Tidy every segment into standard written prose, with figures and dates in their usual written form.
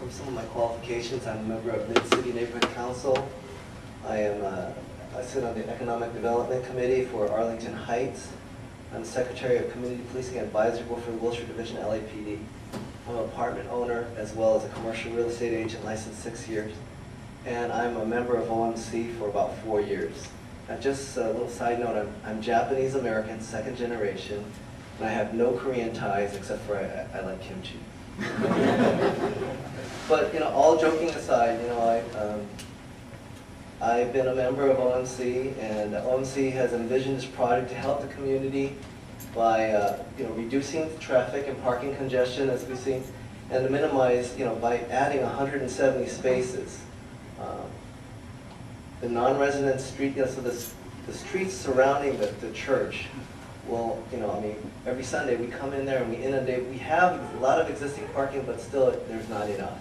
from some of my qualifications, I'm a member of Mid-City Neighborhood Council. I sit on the Economic Development Committee for Arlington Heights. I'm the Secretary of Community Policing Advisory Board for the Wilshire Division LAPD. I'm an apartment owner as well as a commercial real estate agent licensed 6 years. And I'm a member of OMC for about 4 years. And just a little side note, I'm Japanese American, second generation, and I have no Korean ties except for I like kimchi. But all joking aside, I've been a member of OMC, and OMC has envisioned this project to help the community by reducing traffic and parking congestion, as we've seen, and to minimize, by adding 170 spaces. The non-resident street, so the streets surrounding the church will, every Sunday we come in there and we inundate. We have a lot of existing parking, but still there's not enough.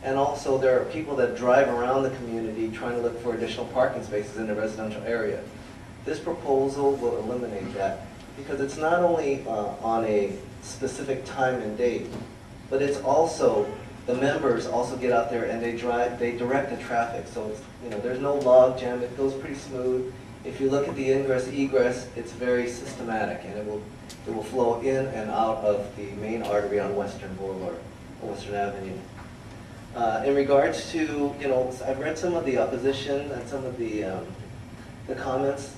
And also there are people that drive around the community trying to look for additional parking spaces in the residential area. This proposal will eliminate that because it's not only on a specific time and date, but it's also, the members also get out there and they direct the traffic. So it's, there's no log jam, it goes pretty smooth. If you look at the ingress, egress, it's very systematic, and it will flow in and out of the main artery on Western Boulevard, Western Avenue. In regards to, I've read some of the opposition and some of the comments.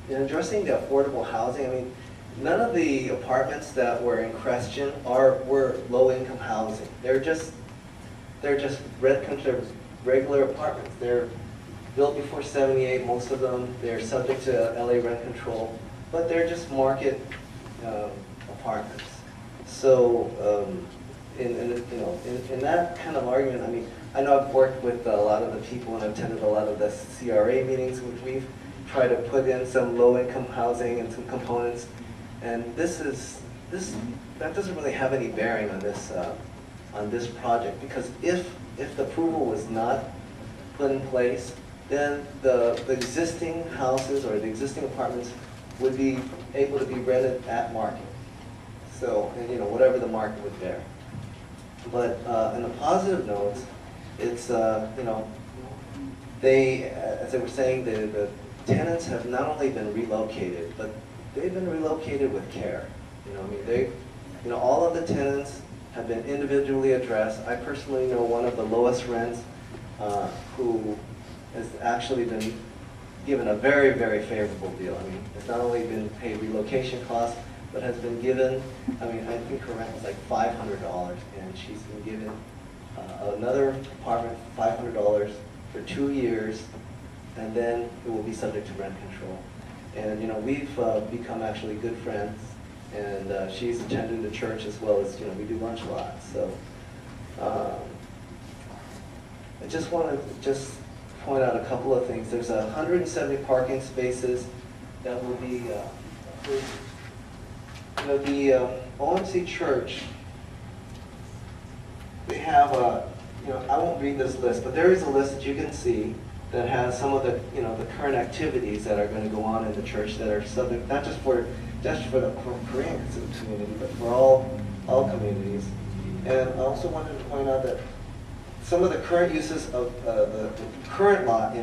Addressing the affordable housing. None of the apartments that were in question were low-income housing. They're just regular apartments. They're built before '78, most of them. They're subject to LA rent control, but they're just market apartments. So in that kind of argument, I know I've worked with a lot of the people and I've attended a lot of the CRA meetings, which we've tried to put in some low-income housing and some components. And that doesn't really have any bearing on this project, because if the approval was not put in place, then the existing houses or the existing apartments would be able to be rented at market. So, and whatever the market would bear. But in the positive notes, it's they, as they were saying, the tenants have not only been relocated, but they've been relocated with care. All of the tenants have been individually addressed. I personally know one of the lowest rents who has actually been given a very, very favorable deal. It's not only been paid relocation costs, but has been given, I think her rent was like $500, and she's been given another apartment, $500 for 2 years, and then it will be subject to rent control. And we've become actually good friends, and she's attended the church as well as, we do lunch a lot. So I just want to point out a couple of things. There's 170 parking spaces that will be approved. The OMC Church, they have a, I won't read this list, but there is a list that you can see that has some of the, the current activities that are going to go on in the church that are subject, not just for the Korean community, but for all communities. And I also wanted to point out that some of the current uses of the current lot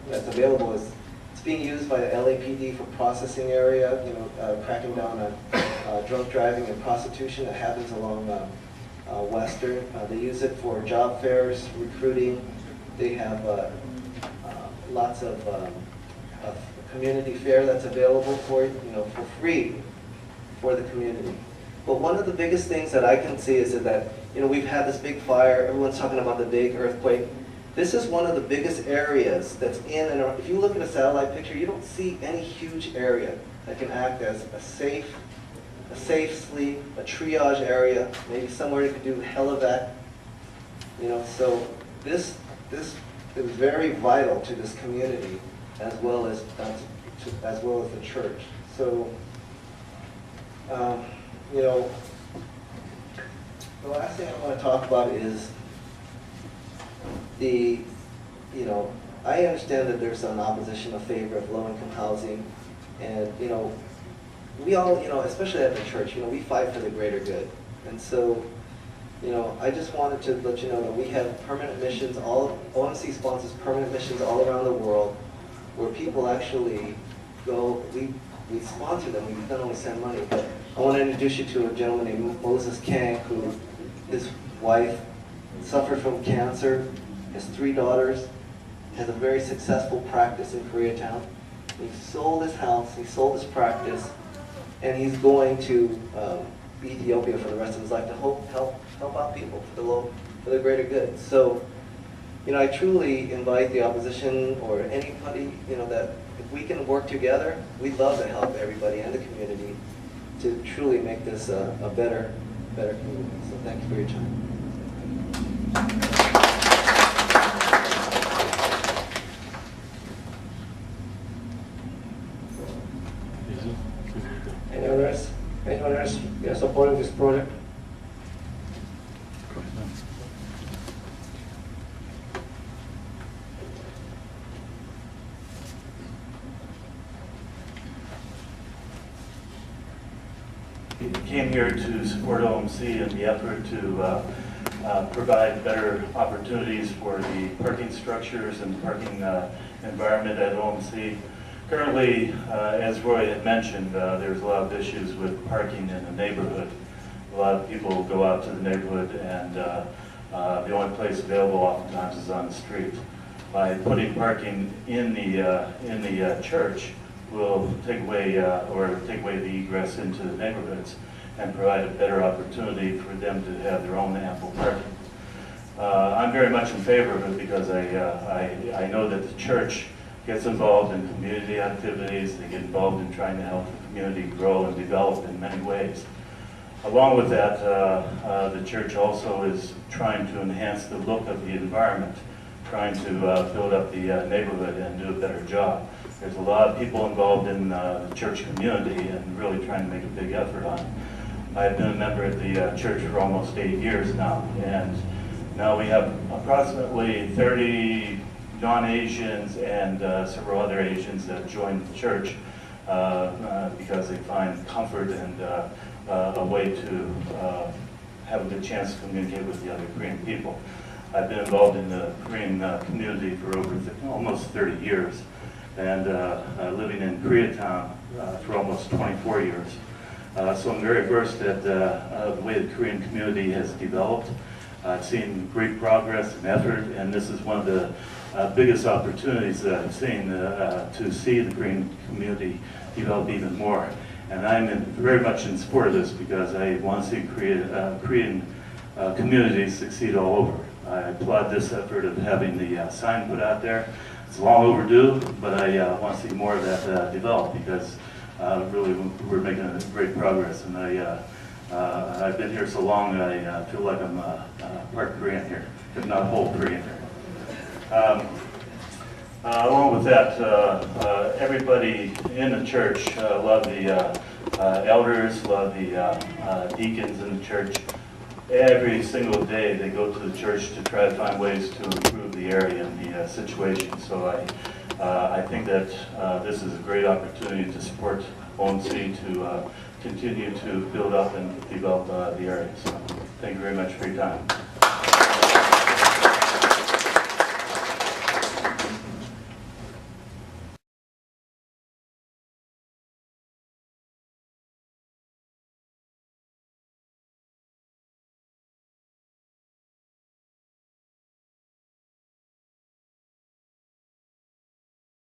that's available is it's being used by the LAPD for processing area, cracking down on drunk driving and prostitution that happens along Western. They use it for job fairs, recruiting. They have lots of community fare that's available for free for the community. But one of the biggest things that I can see is that we've had this big fire. Everyone's talking about the big earthquake. This is one of the biggest areas that's in and around. If you look at a satellite picture, you don't see any huge area that can act as a safe sleep, a triage area, maybe somewhere you could do helivac. So this is very vital to this community as well as the church. So the last thing I want to talk about is I understand that there's an opposition in favor of low-income housing, and we all, especially at the church, we fight for the greater good. And so, you know, I just wanted to let you know that we have permanent missions, OMC sponsors permanent missions all around the world, where people actually go, we sponsor them, we not only send money, but I want to introduce you to a gentleman named Moses Kang, who, his wife suffered from cancer, has 3 daughters, has a very successful practice in Koreatown. He sold his house, he sold his practice, and he's going to Ethiopia for the rest of his life to help out people for the greater good. So, you know, I truly invite the opposition or anybody, you know, that if we can work together, we'd love to help everybody and the community to truly make this a better community. So thank you for your time. Anyone else supporting this project? We came here to support OMC in the effort to provide better opportunities for the parking structures and parking environment at OMC. Currently, as Roy had mentioned, there's a lot of issues with parking in the neighborhood. A lot of people go out to the neighborhood and the only place available oftentimes is on the street. By putting parking in the church, will take away the egress into the neighborhoods and provide a better opportunity for them to have their own ample parking. I'm very much in favor of it because I know that the church gets involved in community activities. They get involved in trying to help the community grow and develop in many ways. Along with that, the church also is trying to enhance the look of the environment, trying to build up the neighborhood and do a better job. There's a lot of people involved in the church community and really trying to make a big effort on it. I've been a member of the church for almost 8 years now, and now we have approximately 30 non-Asians and several other Asians that join the church because they find comfort and a way to have a good chance to communicate with the other Korean people. I've been involved in the Korean community for almost 30 years, and living in Koreatown for almost 24 years. So I'm very versed at the way the Korean community has developed. I've seen great progress and effort, and this is one of the biggest opportunities that I've seen to see the Korean community develop even more. And I'm very much in support of this because I want to see Korean communities succeed all over. I applaud this effort of having the sign put out there. It's long overdue, but I want to see more of that develop because really we're making great progress. And I've been here so long, I feel like I'm part Korean here, if not whole Korean here. Along with that, everybody in the church, love the elders, love the deacons in the church. Every single day they go to the church to try to find ways to improve the area and the situation. So I think that this is a great opportunity to support OMC to continue to build up and develop the area. So thank you very much for your time.